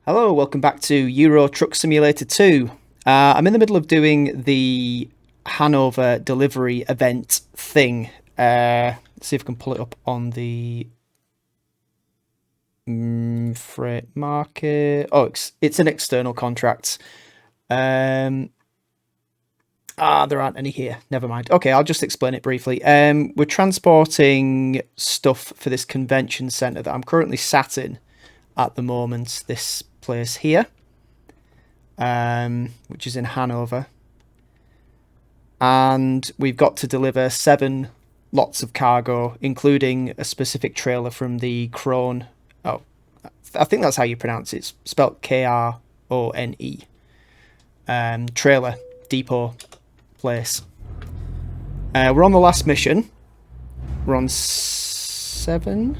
Hello, welcome back to Euro Truck Simulator 2. I'm in the middle of doing the Hannover delivery event thing. Let's see if I can pull it up on the freight market. Oh, it's an external contract. There aren't any here. Never mind. Okay, I'll just explain it briefly. We're transporting stuff for this convention centre that I'm currently sat in at the moment. This place here. Which is in Hannover. And we've got to deliver 7 lots of cargo, including a specific trailer from the Krone. Oh, I think that's how you pronounce it. It's spelled Krone. Trailer depot place. We're on the last mission. We're on 7.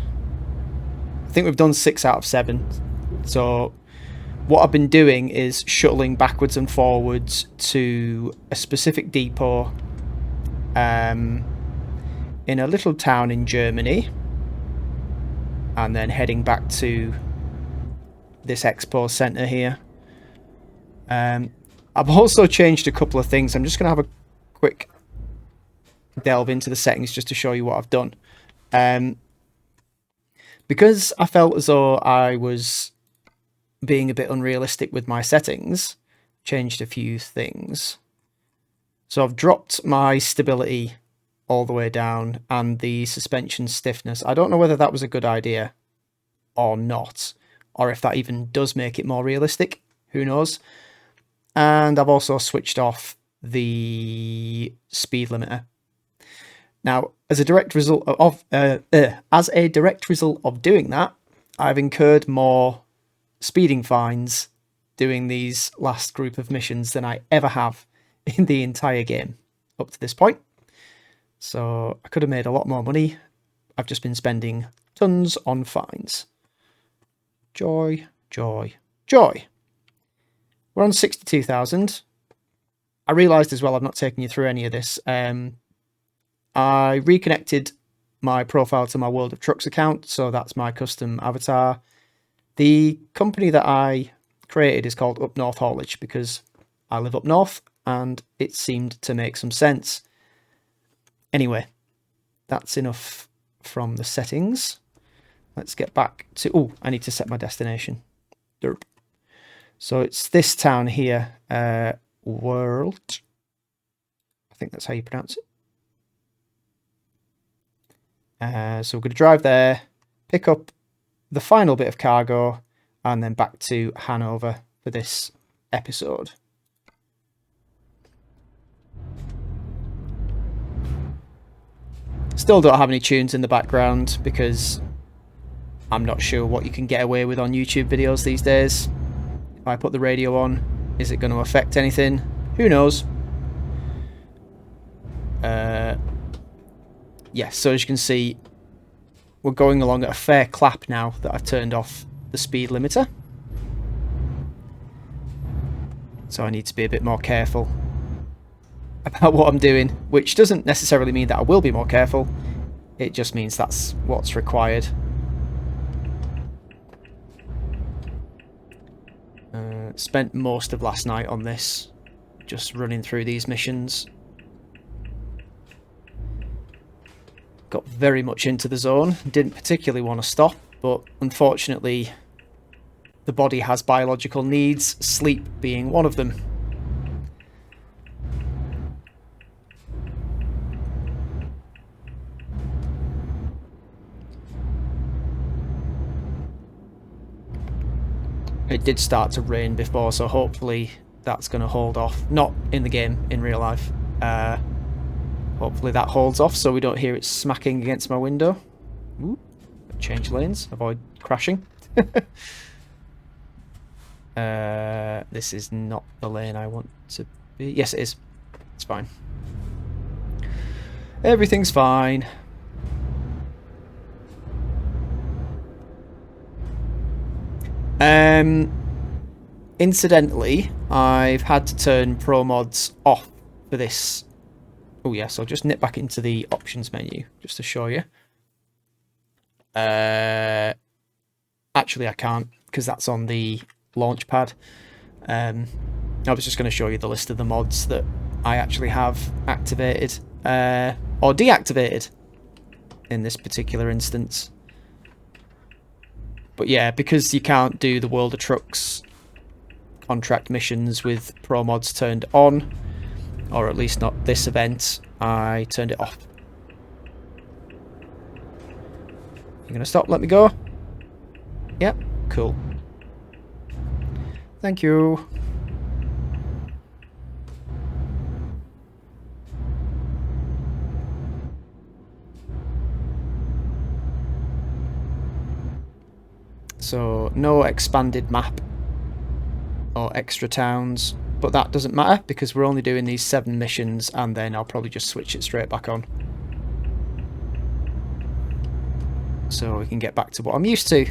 I think we've done 6 out of 7. So what I've been doing is shuttling backwards and forwards to a specific depot in a little town in Germany, and then heading back to this expo centre here. I've also changed a couple of things. I'm just going to have a quick delve into the settings just to show you what I've done. Because I felt as though I was being a bit unrealistic with my settings, changed a few things. So I've dropped my stability all the way down and the suspension stiffness. I don't know whether that was a good idea or not, or if that even does make it more realistic. Who knows? And I've also switched off the speed limiter. Now, as a direct result of doing that, I've incurred more speeding fines doing these last group of missions than I ever have in the entire game up to this point. So I could have made a lot more money. I've just been spending tons on fines. Joy, joy, joy. We're on 62,000. I realised as well I've not taken you through any of this. I reconnected my profile to my World of Trucks account, so that's my custom avatar. The company that I created is called Up North Haulage because I live up north and it seemed to make some sense. Anyway, that's enough from the settings. Let's get back to... Oh, I need to set my destination. Derp. So it's this town here, World. I think that's how you pronounce it. So we're going to drive there, pick up the final bit of cargo, and then back to Hannover for this episode. Still don't have any tunes in the background because I'm not sure what you can get away with on YouTube videos these days. If I put the radio on, is it going to affect anything? Who knows? Yes, so as you can see, we're going along at a fair clap now that I've turned off the speed limiter. So I need to be a bit more careful about what I'm doing, which doesn't necessarily mean that I will be more careful. It just means that's what's required. Spent most of last night on this, just running through these missions. Got very much into the zone, didn't particularly want to stop, but unfortunately the body has biological needs, sleep being one of them. It did start to rain before, so hopefully that's going to hold off. Not in the game, in real life. Hopefully that holds off so we don't hear it smacking against my window. Ooh, change lanes, avoid crashing. This is not the lane I want to be. Yes, it is. It's fine. Everything's fine. Incidentally, I've had to turn promods off for this. Oh yes, I'll just nip back into the options menu just to show you. Actually, I can't because that's on the launch pad. I was just going to show you the list of the mods that I actually have activated or deactivated in this particular instance. But yeah, because you can't do the World of Trucks contract missions with promods turned on, or at least not this event, I turned it off. You're gonna stop? Let me go? Yep, cool. Thank you. So, no expanded map or extra towns, but that doesn't matter because we're only doing these 7 missions, and then I'll probably just switch it straight back on. So we can get back to what I'm used to.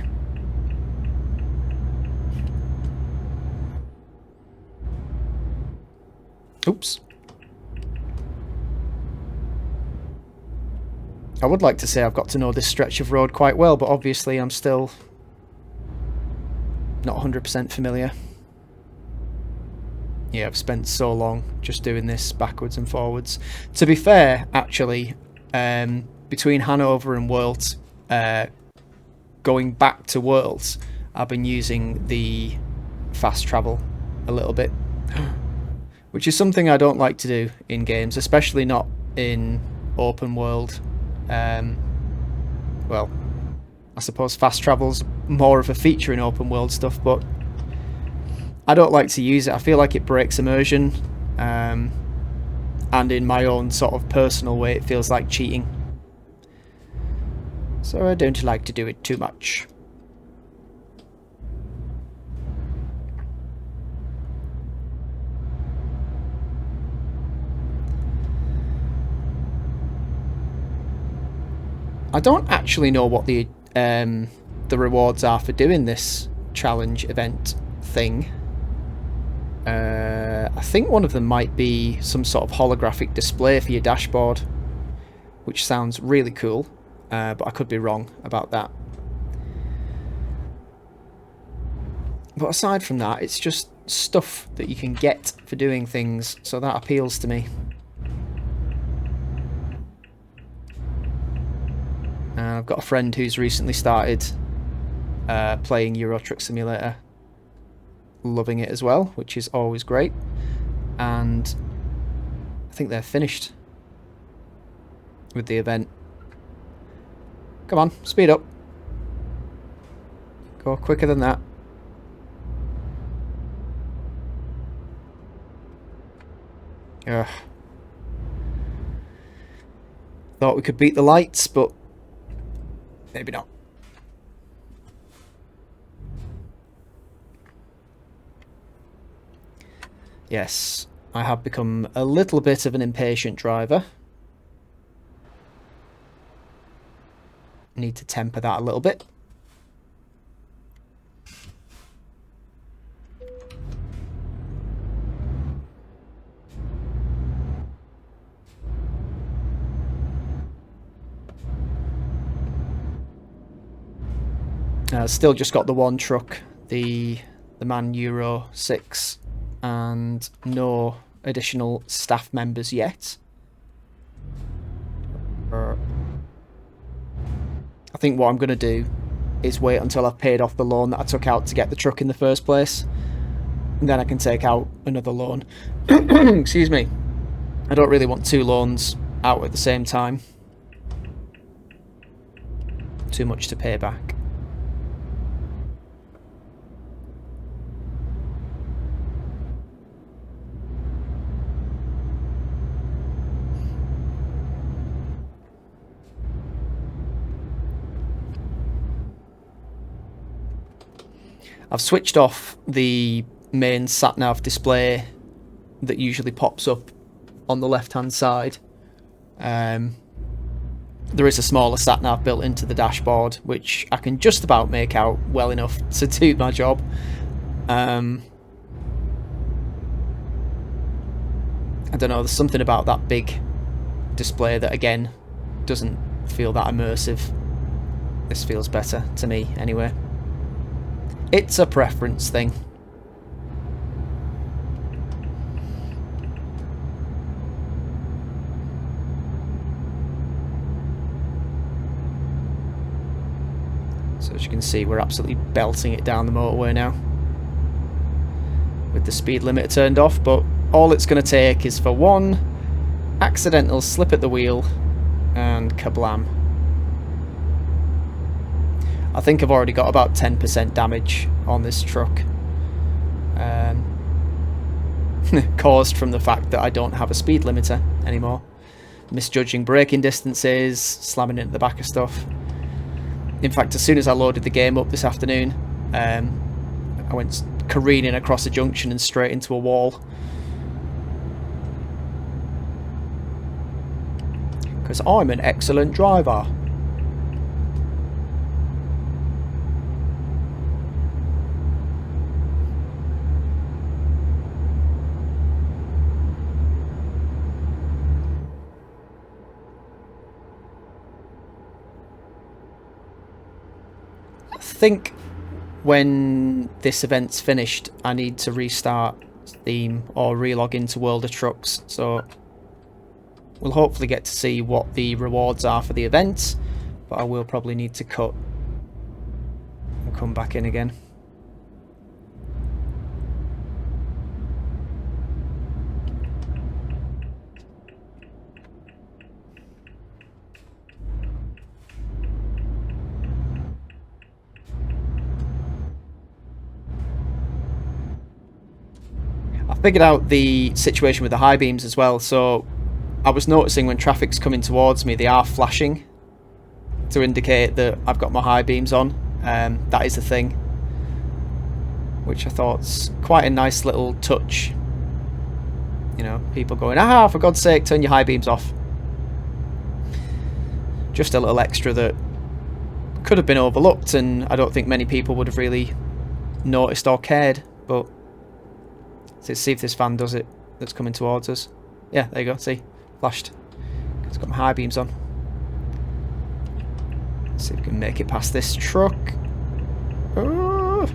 Oops. I would like to say I've got to know this stretch of road quite well, but obviously I'm still not 100% familiar. Yeah, I've spent so long just doing this backwards and forwards. To be fair, actually, between Hannover and Worlds, going back to Worlds, I've been using the fast travel a little bit, which is something I don't like to do in games, especially not in open world. Well, I suppose fast travel's more of a feature in open world stuff, but I don't like to use it. I feel like it breaks immersion, and in my own sort of personal way it feels like cheating. So I don't like to do it too much. I don't actually know what the rewards are for doing this challenge event thing. I think one of them might be some sort of holographic display for your dashboard, which sounds really cool, but I could be wrong about that. But aside from that, it's just stuff that you can get for doing things, so that appeals to me. I've got a friend who's recently started playing Euro Truck Simulator, loving it as well, which is always great. And I think they're finished with the event. Come on, speed up. Go quicker than that. Ugh. Thought we could beat the lights, but maybe not. Yes, I have become a little bit of an impatient driver. Need to temper that a little bit. Still just got the one truck, the MAN Euro 6, and no additional staff members yet. I think what I'm going to do is wait until I've paid off the loan that I took out to get the truck in the first place, and then I can take out another loan. Excuse me. I don't really want 2 loans out at the same time. Too much to pay back. I've switched off the main sat-nav display that usually pops up on the left-hand side. There is a smaller sat-nav built into the dashboard, which I can just about make out well enough to do my job. I don't know, there's something about that big display that, again, doesn't feel that immersive. This feels better to me, anyway. It's a preference thing. can see, we're absolutely belting it down the motorway now with the speed limiter turned off, but all it's going to take is for one accidental slip at the wheel and kablam. I think I've already got about 10% damage on this truck, caused from the fact that I don't have a speed limiter anymore. Misjudging braking distances, slamming into the back of stuff. In fact, as soon as I loaded the game up this afternoon, I went careening across a junction and straight into a wall. Because I'm an excellent driver. I think when this event's finished, I need to restart Steam or relog into World of Trucks, so we'll hopefully get to see what the rewards are for the event, but I will probably need to cut and come back in again. I figured out the situation with the high beams as well, so I was noticing when traffic's coming towards me, they are flashing to indicate that I've got my high beams on. That is a thing, which I thought's quite a nice little touch. You know, people going, "Ah, for God's sake, turn your high beams off." Just a little extra that could have been overlooked, and I don't think many people would have really noticed or cared. But let's see if this van does it. That's coming towards us. Yeah, there you go. See, flashed. It's got my high beams on. Let's see if we can make it past this truck. Oh.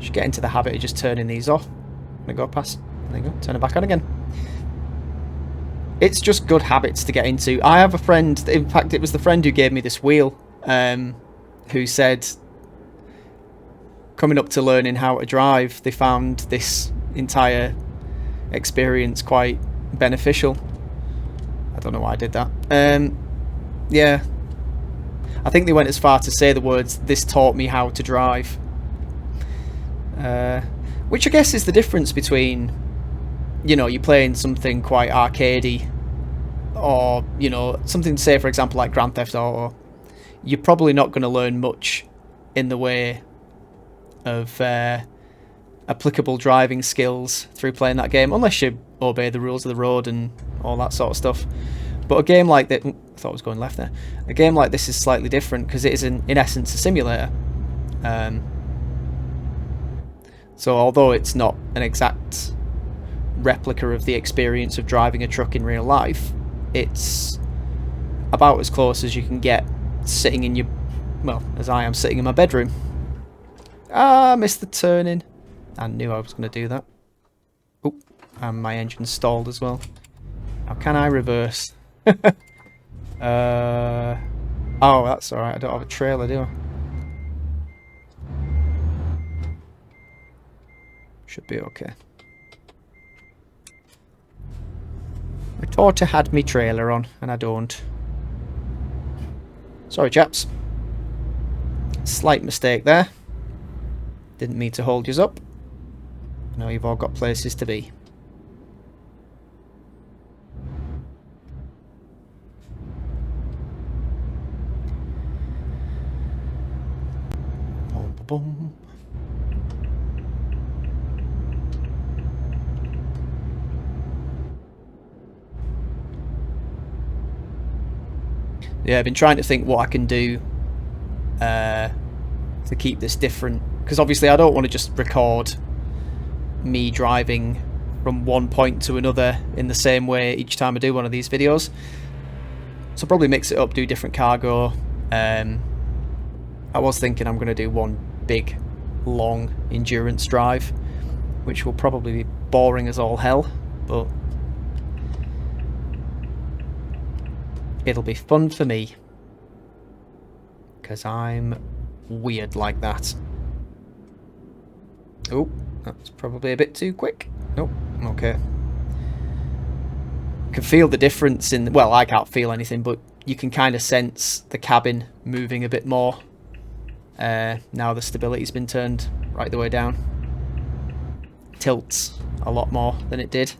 Should get into the habit of just turning these off. I'm gonna go past. There you go. Turn it back on again. It's just good habits to get into. I have a friend, in fact it was the friend who gave me this wheel, who said, coming up to learning how to drive, they found this entire experience quite beneficial. I don't know why I did that. Yeah. I think they went as far to say the words, "This taught me how to drive." Which I guess is the difference between, you know, you're playing something quite arcadey, or, you know, something, say for example like Grand Theft Auto. You're probably not going to learn much in the way of applicable driving skills through playing that game, unless you obey the rules of the road and all that sort of stuff. But a game like that, I thought I was going left there. A game like this is slightly different because it is in essence a simulator. So although it's not an exact replica of the experience of driving a truck in real life, it's about as close as you can get sitting in your, well, as I am sitting in my bedroom. Ah, missed the turning. I knew I was going to do that. Oh, and my engine stalled as well. How can I reverse? Oh, that's alright. I don't have a trailer, do I? Should be okay. I thought I had me trailer on, and I don't. Sorry, chaps. Slight mistake there. Didn't mean to hold yous up. I know you've all got places to be. Boom, boom. Yeah, I've been trying to think what I can do to keep this different, because obviously I don't want to just record me driving from one point to another in the same way each time I do one of these videos. So probably mix it up, do different cargo. I was thinking I'm going to do one big long endurance drive, which will probably be boring as all hell, but it'll be fun for me. Because I'm weird like that. Oh, that's probably a bit too quick. Nope, okay. Can feel the difference in... Well, I can't feel anything, but you can kind of sense the cabin moving a bit more. Now the stability's been turned right the way down. Tilts a lot more than it did.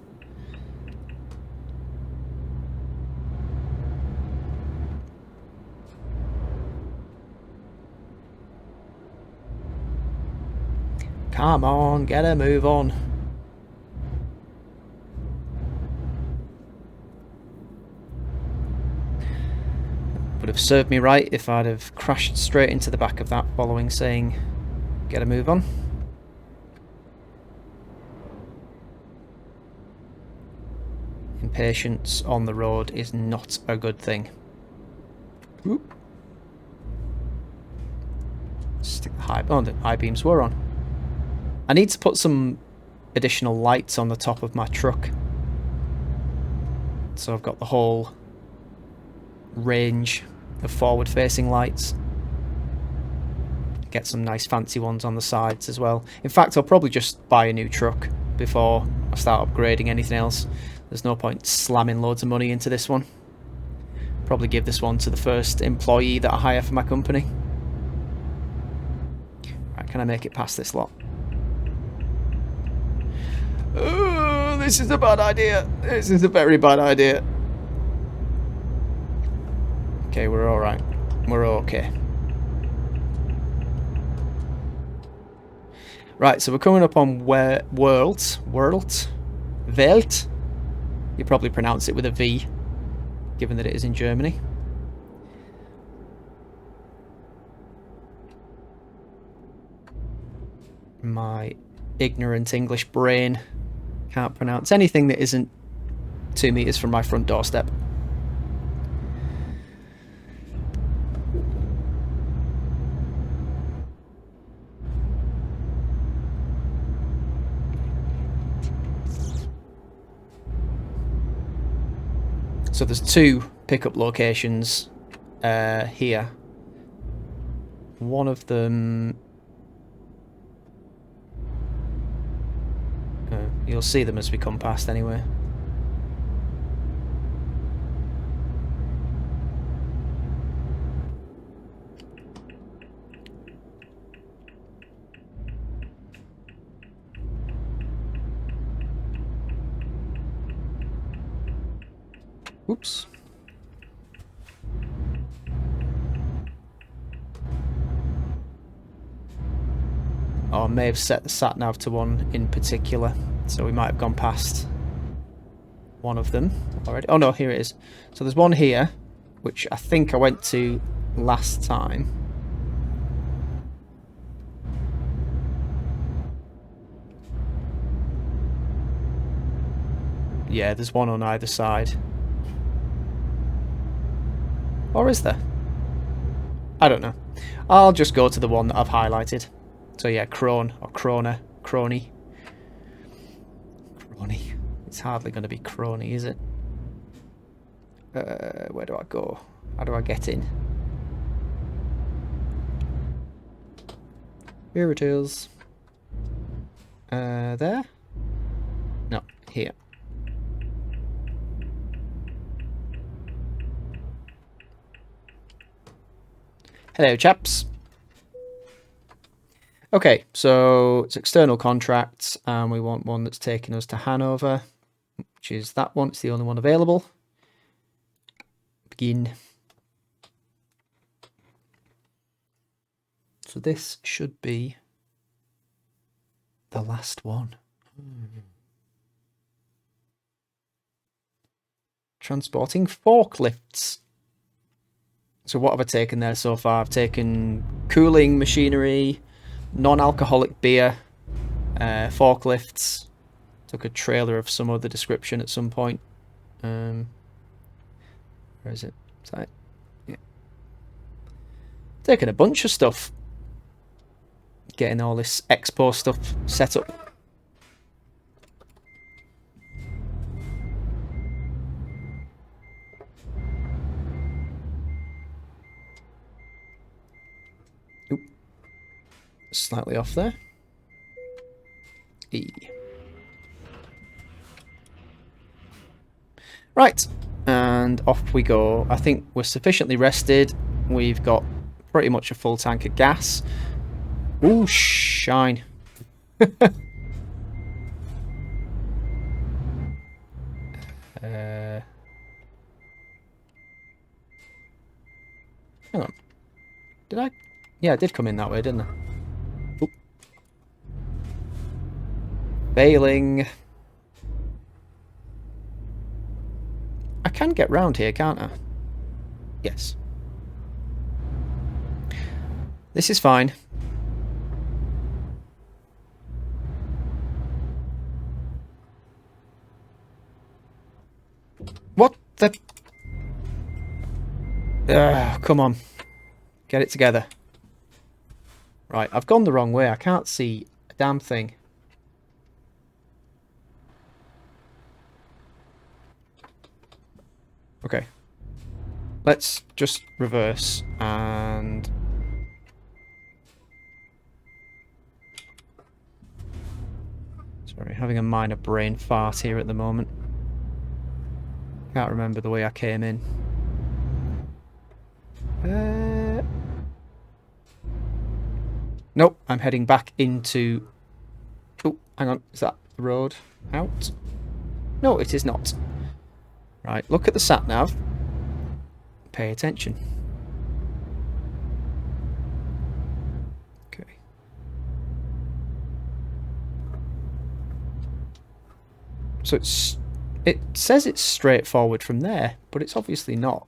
Come on, get a move on. Would have served me right if I'd have crashed straight into the back of that following saying, get a move on. Impatience on the road is not a good thing. Oop. Stick the high... Oh, the high beams were on. I need to put some additional lights on the top of my truck. So I've got the whole range of forward-facing lights. Get some nice fancy ones on the sides as well. In fact, I'll probably just buy a new truck before I start upgrading anything else. There's no point slamming loads of money into this one. Probably give this one to the first employee that I hire for my company. Right, can I make it past this lot? Oh, this is a bad idea. This is a very bad idea. Okay, we're alright. We're okay. Right, so we're coming up on Welt. You probably pronounce it with a V, given that it is in Germany. My ignorant English brain can't pronounce anything that isn't 2 meters from my front doorstep. So there's 2 pickup locations here. One of them... you'll see them as we come past anyway. Oops. Oh, I may have set the sat-nav to one in particular, so we might have gone past one of them already. Oh no, here it is. So there's one here, which I think I went to last time. Yeah, there's one on either side. Or is there? I don't know. I'll just go to the one that I've highlighted. So yeah, Crone, or Crony. Crony. It's hardly going to be Crony, is it? Where do I go? How do I get in? Here it is. There? No, here. Hello, chaps. Okay, so it's external contracts, and we want one that's taking us to Hannover, which is that one. It's the only one available. Begin. So this should be the last one. Transporting forklifts. So what have I taken there so far? I've taken cooling machinery, non-alcoholic beer, forklifts. Took a trailer of some other description at some point. Where is it? Is that it? Yeah. Taking a bunch of stuff. Getting all this expo stuff set up. slightly off there. E. Right, and off we go. I think we're sufficiently rested. We've got pretty much a full tank of gas. Ooh, shine. Hang on. Did I? Yeah, I did come in that way, didn't I? Oop. Failing. I can get round here, can't I? Yes. This is fine. What the... come on. Get it together. Right, I've gone the wrong way. I can't see a damn thing. Okay. Let's just reverse and... Sorry, having a minor brain fart here at the moment. Can't remember the way I came in. Nope, I'm heading back into... Oh, hang on, is that the road out? No, it is not. Right, look at the sat-nav. Pay attention. Okay. So it says it's straightforward from there, but it's obviously not.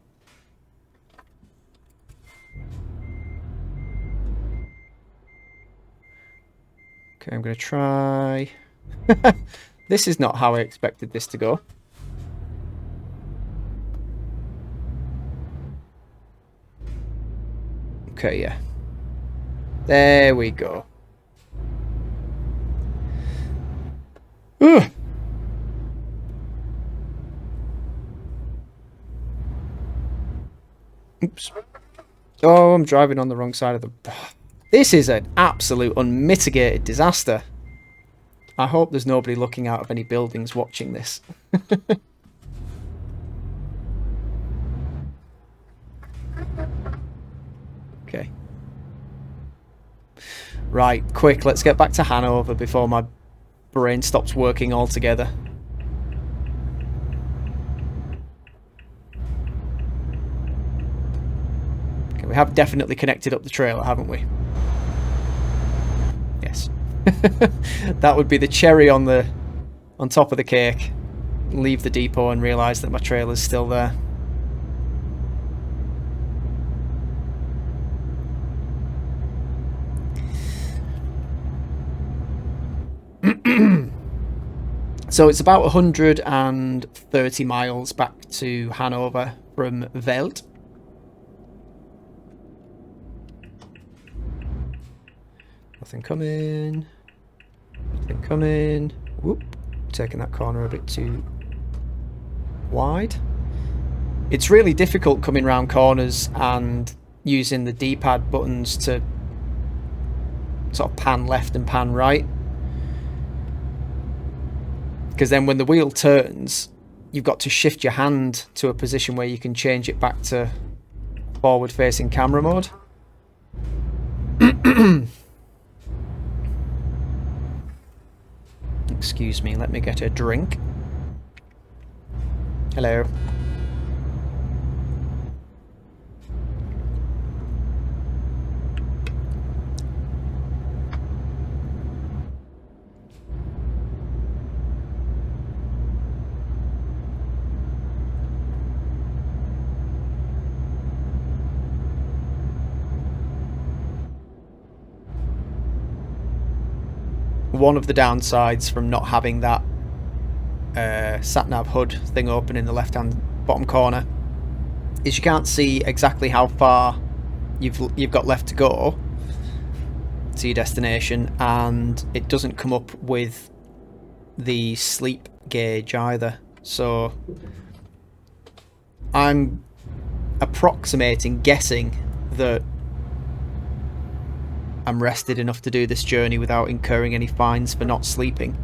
Okay, I'm going to try... This is not how I expected this to go. Okay, yeah. There we go. Ugh. Oops. Oh, I'm driving on the wrong side of the... This is an absolute unmitigated disaster. I hope there's nobody looking out of any buildings watching this. Okay. Right, quick, let's get back to Hannover before my brain stops working altogether. Okay, we have definitely connected up the trailer, haven't we? Yes. That would be the cherry on top of the cake. Leave the depot and realise that my trailer's still there. So it's about 130 miles back to Hannover from Welt. Nothing coming. Nothing coming. Whoop. Taking that corner a bit too wide. It's really difficult coming round corners and using the D-pad buttons to sort of pan left and pan right. Because then when the wheel turns, you've got to shift your hand to a position where you can change it back to forward-facing camera mode. Excuse me, let me get a drink. Hello. One of the downsides from not having that sat-nav HUD thing open in the left-hand bottom corner is you can't see exactly how far you've got left to go to your destination, and it doesn't come up with the sleep gauge either. So I'm guessing that I'm rested enough to do this journey without incurring any fines for not sleeping.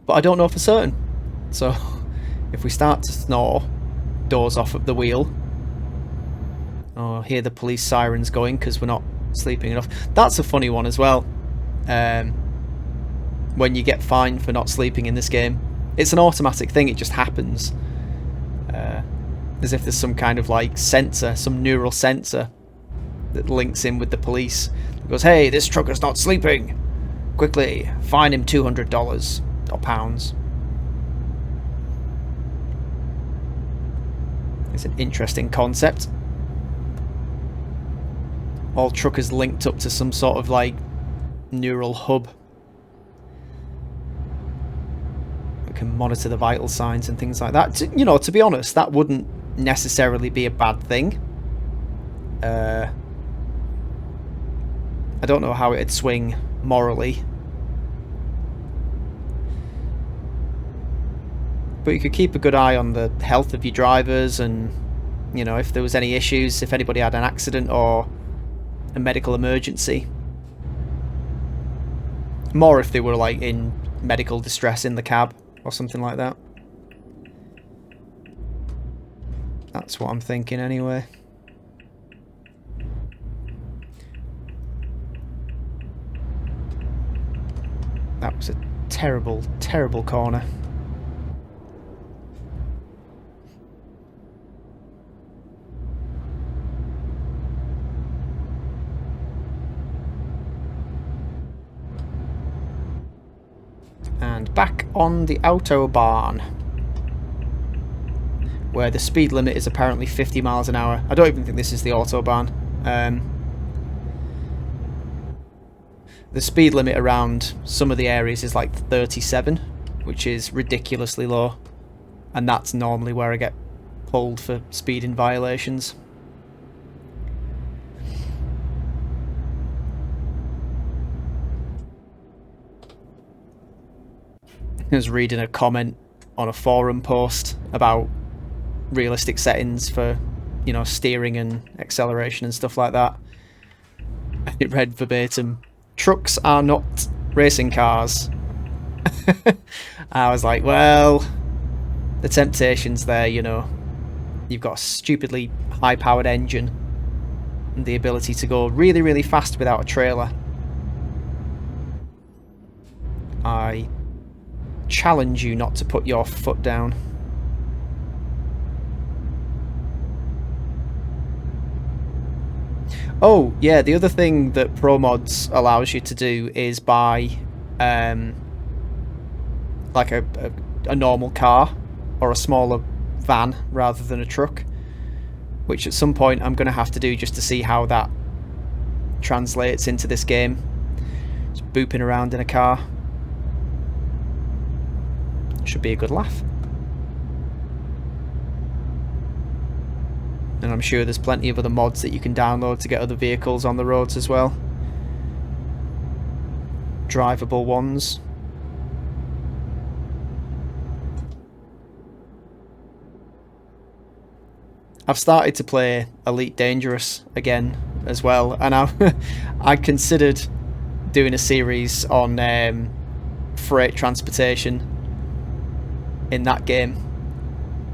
But I don't know for certain. So if we start to snore, doors off at the wheel, or hear the police sirens going because we're not sleeping enough. That's a funny one as well. When you get fined for not sleeping in this game, it's an automatic thing, it just happens. As if there's some kind of like sensor, some neural sensor that links in with the police. It goes, hey, this trucker's not sleeping. Quickly, fine him $200 or pounds. It's an interesting concept. All truckers linked up to some sort of like neural hub. We can monitor the vital signs and things like that. You know, to be honest, that wouldn't necessarily be a bad thing. I don't know how it'd swing morally. But you could keep a good eye on the health of your drivers and, you know, if there was any issues, if anybody had an accident or a medical emergency. More if they were like in medical distress in the cab or something like that. That's what I'm thinking anyway. That was a terrible, terrible corner. And back on the Autobahn, where the speed limit is apparently 50 miles an hour. I don't even think this is the Autobahn. The speed limit around some of the areas is like 37, which is ridiculously low. And that's normally where I get pulled for speeding violations. I was reading a comment on a forum post about realistic settings for, you know, steering and acceleration and stuff like that. And it read verbatim, trucks are not racing cars. I was like, well, the temptation's there, you know. You've got a stupidly high-powered engine and the ability to go really, really fast without a trailer. I challenge you not to put your foot down. Oh, yeah, the other thing that promods allows you to do is buy like a normal car or a smaller van rather than a truck, which at some point I'm going to have to do just to see how that translates into this game. Just booping around in a car. Should be a good laugh. And I'm sure there's plenty of other mods that you can download to get other vehicles on the roads as well. Drivable ones. I've started to play Elite Dangerous again as well, and I considered doing a series on freight transportation in that game,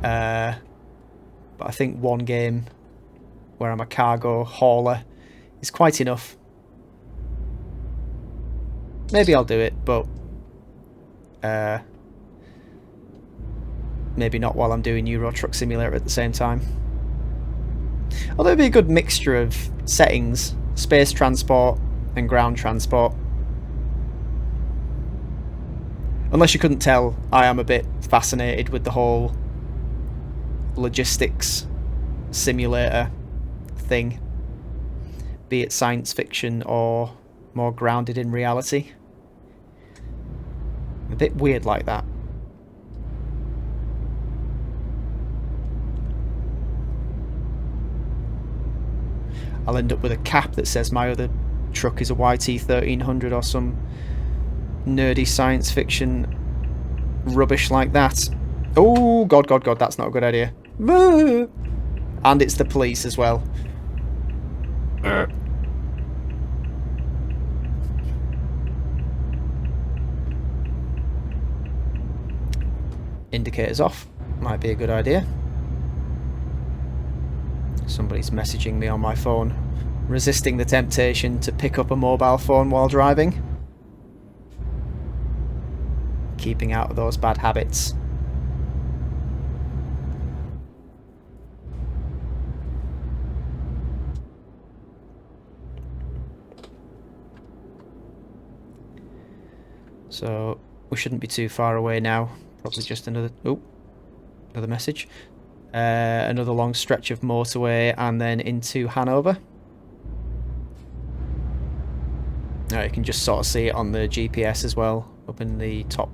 but I think one game where I'm a cargo hauler is quite enough. Maybe I'll do it, but maybe not while I'm doing Euro Truck Simulator at the same time. Although it'd be a good mixture of settings, space transport and ground transport. Unless you couldn't tell, I am a bit fascinated with the whole logistics simulator thing, be it science fiction or more grounded in reality. A bit weird like that. I'll end up with a cap that says my other truck is a YT1300 or some nerdy science fiction rubbish like that. Oh, God, God, God, that's not a good idea. And it's the police as well. Indicators off. Might be a good idea. Somebody's messaging me on my phone. Resisting the temptation to pick up a mobile phone while driving. Keeping out of those bad habits. So we shouldn't be too far away now. Probably just another message. Another long stretch of motorway and then into Hannover. Now you can just sort of see it on the GPS as well, up in the top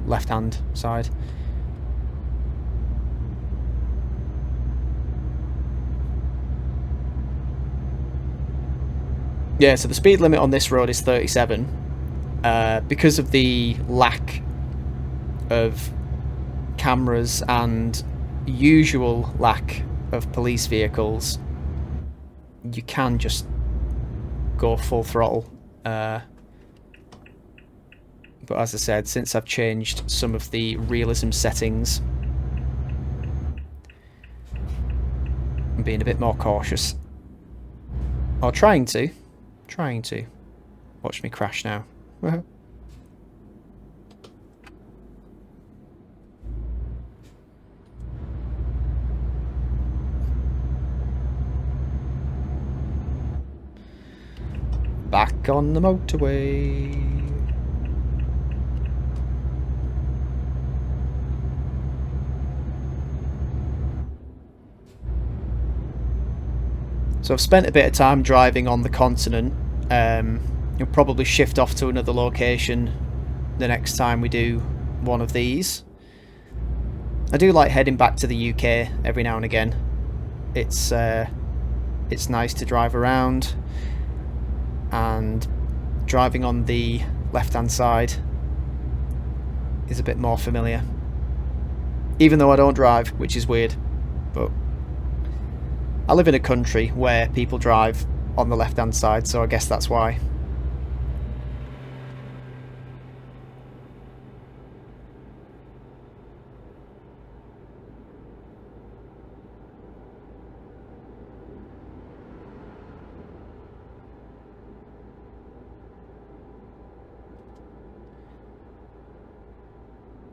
left-hand side. Yeah, so the speed limit on this road is 37. Because of the lack of cameras and usual lack of police vehicles, you can just go full throttle. But as I said, since I've changed some of the realism settings, I'm being a bit more cautious. Or trying to. Watch me crash now. Back on the motorway. So I've spent a bit of time driving on the continent. You'll probably shift off to another location the next time we do one of these. I do like heading back to the UK every now and again. It's nice to drive around, and driving on the left-hand side is a bit more familiar. Even though I don't drive, which is weird, but I live in a country where people drive on the left-hand side, so I guess that's why.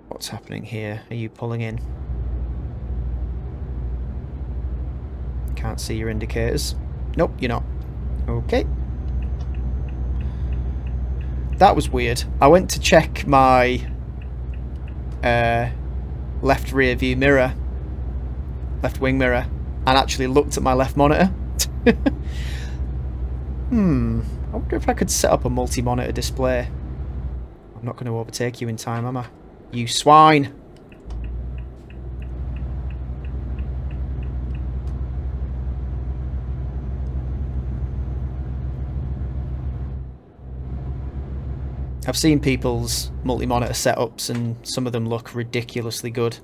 What's happening here? Are you pulling in? Can't see your indicators. Nope, you're not. Okay. That was weird. I went to check my left rear view mirror, left wing mirror, and actually looked at my left monitor. I wonder if I could set up a multi-monitor display. I'm not going to overtake you in time, am I? You swine! I've seen people's multi-monitor setups and some of them look ridiculously good.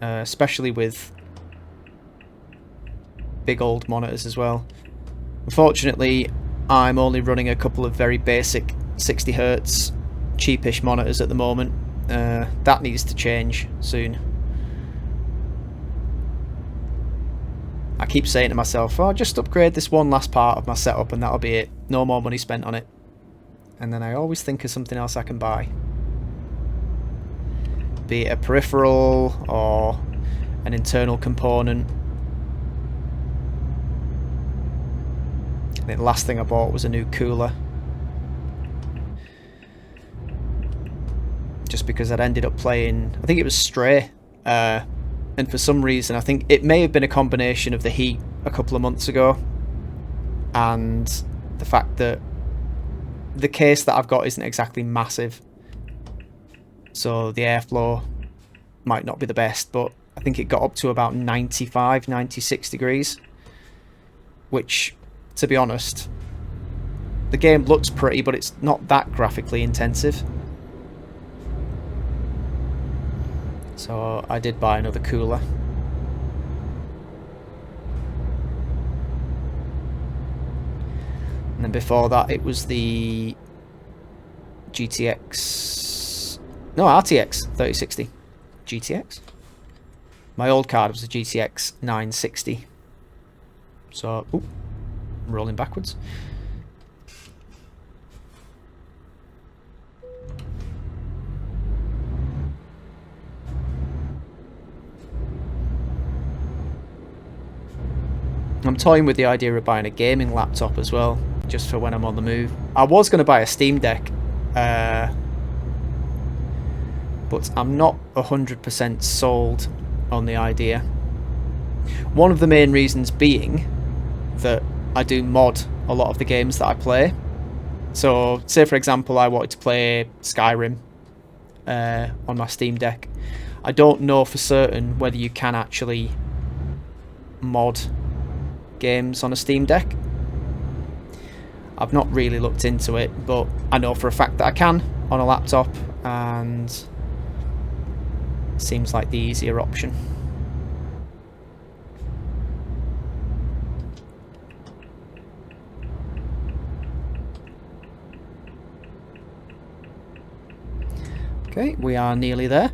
Especially with big old monitors as well. Unfortunately, I'm only running a couple of very basic 60Hz cheapish monitors at the moment. That needs to change soon. I keep saying to myself, oh, just upgrade this one last part of my setup and that'll be it. No more money spent on it. And then I always think of something else I can buy. Be it a peripheral or an internal component. I think the last thing I bought was a new cooler. Just because I'd ended up playing, I think it was Stray, and for some reason I think it may have been a combination of the heat a couple of months ago and the fact that the case that I've got isn't exactly massive, so the airflow might not be the best, but I think it got up to about 95, 96 degrees, which, to be honest, the game looks pretty, but it's not that graphically intensive. So I did buy another cooler. And then before that, it was the GTX... No, RTX 3060. GTX? My old card was a GTX 960. So, ooh, I'm rolling backwards. I'm toying with the idea of buying a gaming laptop as well, just for when I'm on the move. I was going to buy a Steam Deck, but I'm not 100% sold on the idea. One of the main reasons being that I do mod a lot of the games that I play. So, say for example, I wanted to play Skyrim on my Steam Deck. I don't know for certain whether you can actually mod games on a Steam Deck. I've not really looked into it, but I know for a fact that I can on a laptop, and it seems like the easier option. Okay, we are nearly there.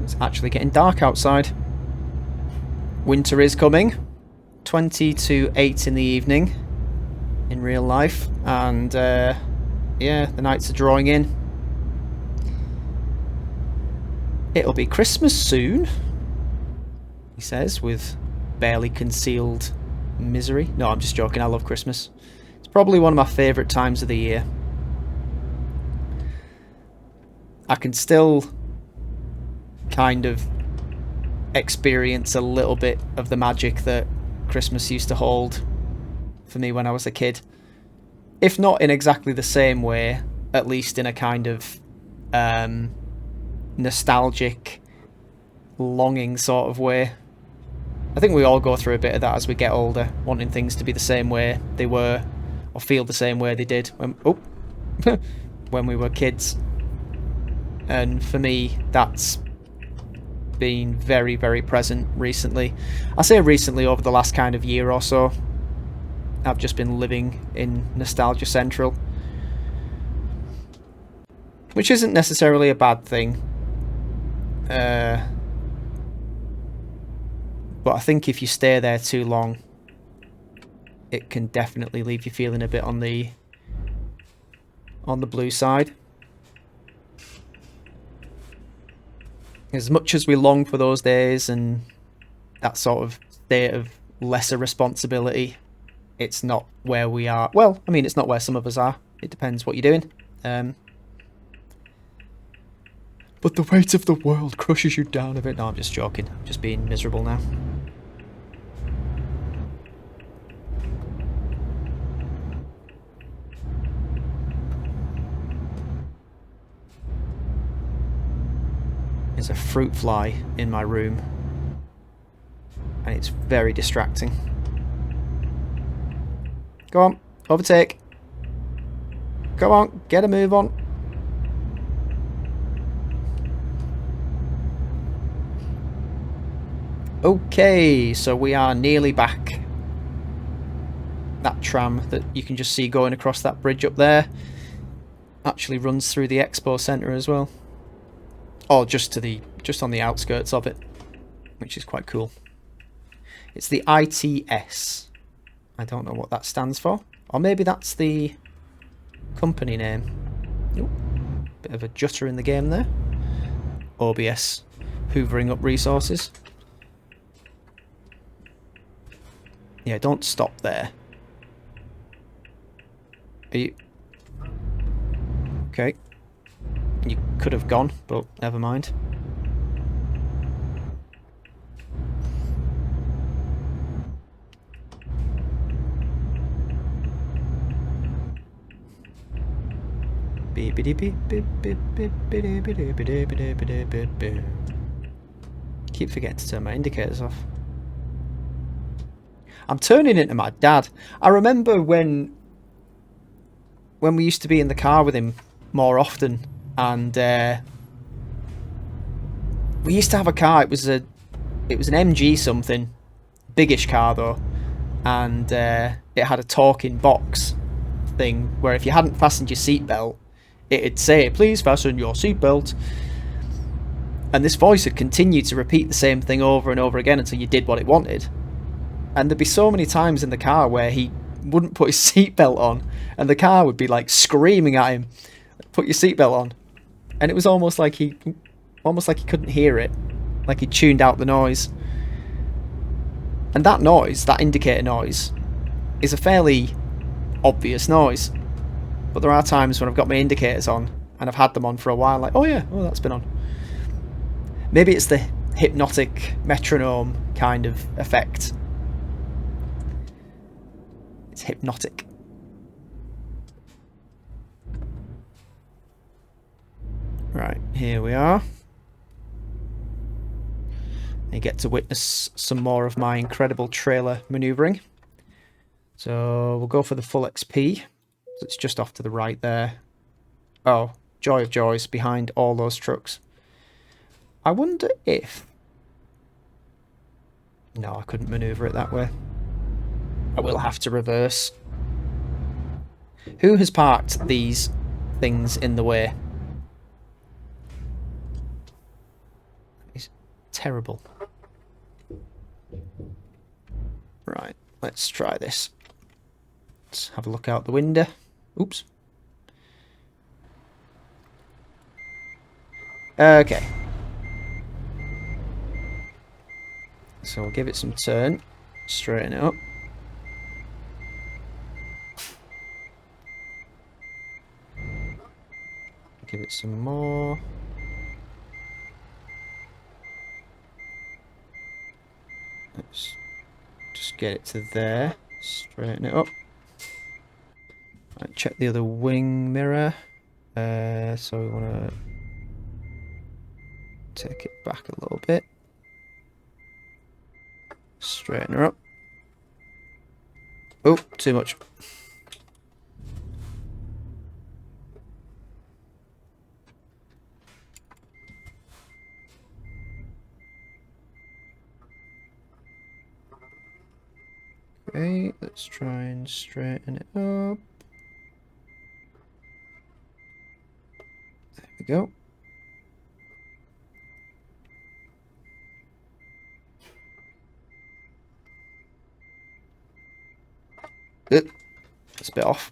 It's actually getting dark outside. Winter is coming. 20 to 8 in the evening in real life, and yeah, the nights are drawing in. It'll be Christmas soon, he says, with barely concealed misery. No, I'm just joking, I love Christmas. It's probably one of my favourite times of the year. I can still kind of experience a little bit of the magic that Christmas used to hold for me when I was a kid. If not in exactly the same way, at least in a kind of nostalgic, longing sort of way. I think we all go through a bit of that as we get older, wanting things to be the same way they were, or feel the same way they did when, when we were kids. And for me, that's been very, very present recently. I say recently, over the last kind of year or so. I've just been living in Nostalgia Central, which isn't necessarily a bad thing. But I think if you stay there too long, it can definitely leave you feeling a bit on the blue side. As much as we long for those days and that sort of state of lesser responsibility, it's not where we are. Well, I mean, it's not where some of us are. It depends what you're doing. But the weight of the world crushes you down a bit. No, I'm just joking. I'm just being miserable now. There's a fruit fly in my room, and it's very distracting. Go on, overtake. Go on, get a move on. Okay, so we are nearly back. That tram that you can just see going across that bridge up there actually runs through the expo centre as well. Or just on the outskirts of it, which is quite cool. It's the ITS. I don't know what that stands for. Or maybe that's the company name. Ooh, bit of a jutter in the game there. OBS hoovering up resources. Yeah, don't stop there. Are you... Okay. You could have gone, but never mind. Keep forgetting to turn my indicators off. I'm turning into my dad. I remember when we used to be in the car with him more often, and we used to have a car. It was an MG something, biggish car though, and it had a talking box thing where if you hadn't fastened your seatbelt, it'd say, "Please fasten your seatbelt." And this voice would continue to repeat the same thing over and over again until you did what it wanted. And there'd be so many times in the car where he wouldn't put his seatbelt on, and the car would be like screaming at him, "Put your seatbelt on!" And it was almost like he couldn't hear it, like he tuned out the noise. And that noise, that indicator noise, is a fairly obvious noise. But there are times when I've got my indicators on and I've had them on for a while, like, oh yeah, oh that's been on. Maybe it's the hypnotic metronome kind of effect. It's hypnotic. Right, here we are. You get to witness some more of my incredible trailer manoeuvring. So we'll go for the full XP. So it's just off to the right there. Oh, joy of joys, behind all those trucks. I wonder if... No, I couldn't manoeuvre it that way. I will have to reverse. Who has parked these things in the way? It's terrible. Right, let's try this. Let's have a look out the window. Oops. Okay. So we'll give it some turn. Straighten it up. Give it some more. Let's just get it to there. Straighten it up. Right, check the other wing mirror. So we want to take it back a little bit. Straighten her up. Oh, too much. Okay, let's try and straighten it up. There we go. It's a bit off.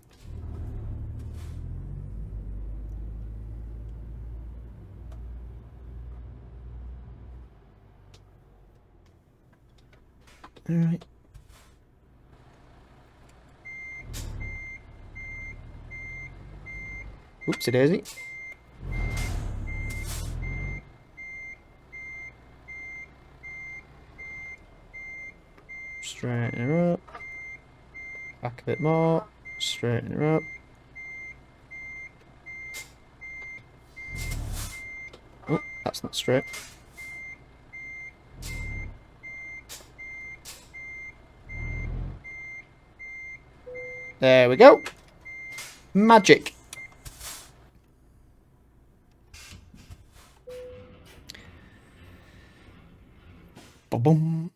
Alright. Oopsie daisy. Straighten her up. Back a bit more. Straighten her up. Oh, that's not straight. There we go. Magic. Boom.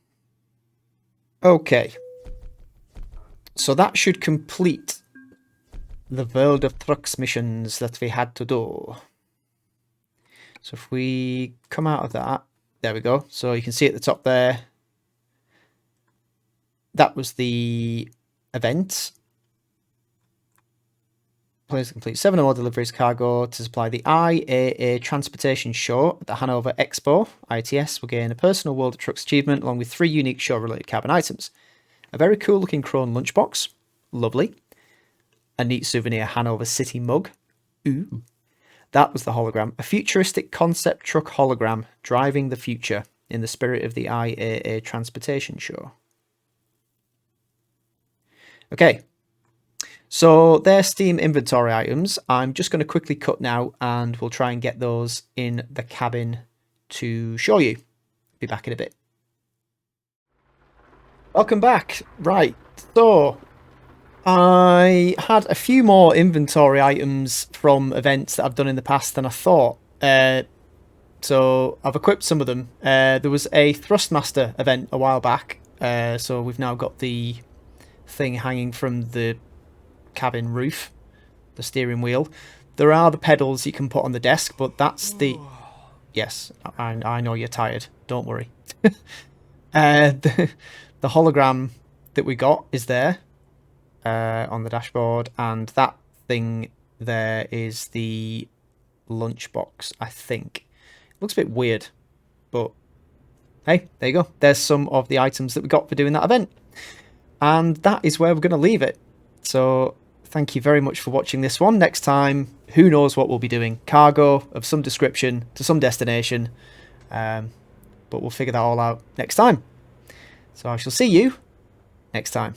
Okay. So that should complete the World of Trucks missions that we had to do. So if we come out of that, there we go. So you can see at the top there, that was the event. Players complete 7 or more deliveries cargo to supply the IAA Transportation Show at the Hannover Expo. ITS will gain a personal World of Trucks achievement along with 3 unique show-related cabin items. A very cool looking chrome lunchbox. Lovely. A neat souvenir Hanover City mug. Ooh. That was the hologram. A futuristic concept truck hologram driving the future in the spirit of the IAA Transportation Show. Okay. So they're Steam inventory items. I'm just going to quickly cut now and we'll try and get those in the cabin to show you. Be back in a bit. Welcome back. Right, so I had a few more inventory items from events that I've done in the past than I thought. So I've equipped some of them. There was a Thrustmaster event a while back. So we've now got the thing hanging from the cabin roof, the steering wheel. There are the pedals you can put on the desk, but that's the... Yes, I know you're tired. Don't worry. The hologram that we got is there on the dashboard, and that thing there is the lunchbox, I think. Looks a bit weird, but hey, there you go. There's some of the items that we got for doing that event. And that is where we're going to leave it. So thank you very much for watching this one. Next time, who knows what we'll be doing. Cargo of some description to some destination. But we'll figure that all out next time. So I shall see you next time.